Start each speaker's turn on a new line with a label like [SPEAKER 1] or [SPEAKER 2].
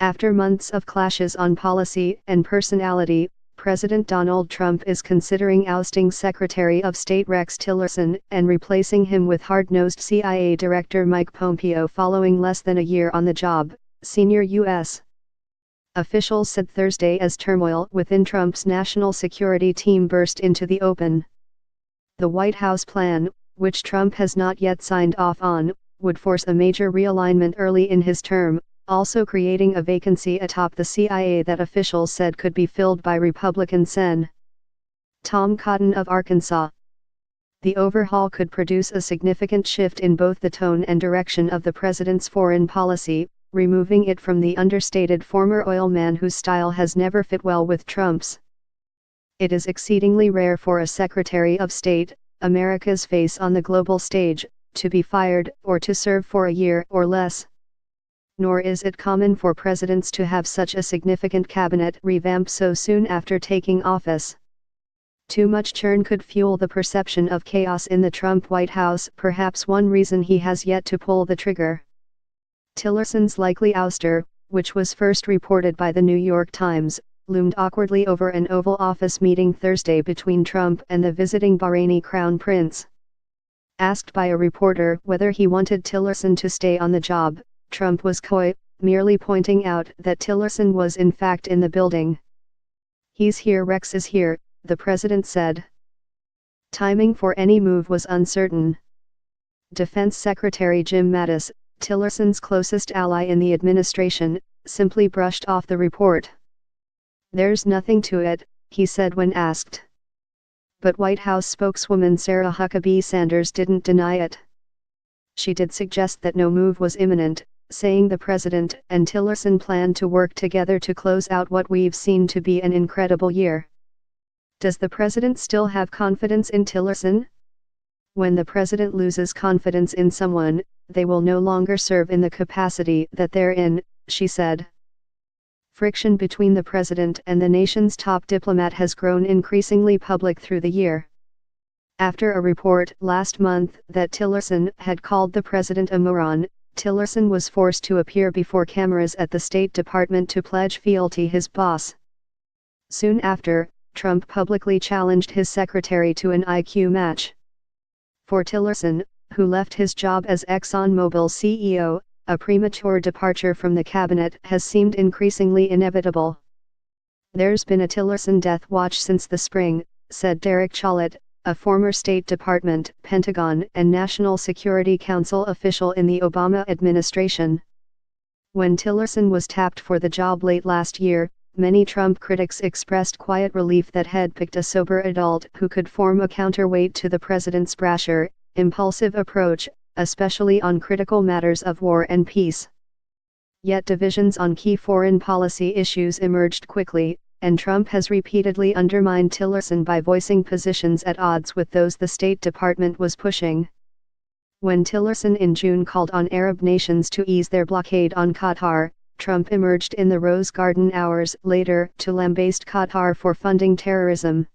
[SPEAKER 1] After months of clashes on policy and personality, President Donald Trump is considering ousting Secretary of State Rex Tillerson and replacing him with hard-nosed CIA Director Mike Pompeo following less than a year on the job, senior U.S. officials said Thursday as turmoil within Trump's national security team burst into the open. The White House plan, which Trump has not yet signed off on, would force a major realignment early in his term, also creating a vacancy atop the CIA that officials said could be filled by Republican Sen. Tom Cotton of Arkansas. The overhaul could produce a significant shift in both the tone and direction of the president's foreign policy, removing it from the understated former oil man whose style has never fit well with Trump's. It is exceedingly rare for a Secretary of State, America's face on the global stage, to be fired or to serve for a year or less. Nor is it common for presidents to have such a significant cabinet revamp so soon after taking office. Too much churn could fuel the perception of chaos in the Trump White House, perhaps one reason he has yet to pull the trigger. Tillerson's likely ouster, which was first reported by the New York Times, loomed awkwardly over an Oval Office meeting Thursday between Trump and the visiting Bahraini Crown Prince. Asked by a reporter whether he wanted Tillerson to stay on the job, Trump was coy, merely pointing out that Tillerson was in fact in the building. "He's here, Rex is here," the president said. Timing for any move was uncertain. Defense Secretary Jim Mattis, Tillerson's closest ally in the administration, simply brushed off the report. "There's nothing to it," he said when asked. But White House spokeswoman Sarah Huckabee Sanders didn't deny it. She did suggest that no move was imminent, saying the president and Tillerson plan to work together to close out what we've seen to be an incredible year. Does the president still have confidence in Tillerson? When the president loses confidence in someone, they will no longer serve in the capacity that they're in, she said. Friction between the president and the nation's top diplomat has grown increasingly public through the year. After a report last month that Tillerson had called the president a moron, Tillerson was forced to appear before cameras at the State Department to pledge fealty to his boss. Soon after, Trump publicly challenged his secretary to an IQ match. For Tillerson, who left his job as ExxonMobil CEO, a premature departure from the cabinet has seemed increasingly inevitable. "There's been a Tillerson death watch since the spring," said Derek Chollet, a former State Department, Pentagon, and National Security Council official in the Obama administration. When Tillerson was tapped for the job late last year, many Trump critics expressed quiet relief that had picked a sober adult who could form a counterweight to the president's brasher, impulsive approach, especially on critical matters of war and peace. Yet divisions on key foreign policy issues emerged quickly, and Trump has repeatedly undermined Tillerson by voicing positions at odds with those the State Department was pushing. When Tillerson in June called on Arab nations to ease their blockade on Qatar, Trump emerged in the Rose Garden hours later to lambaste Qatar for funding terrorism.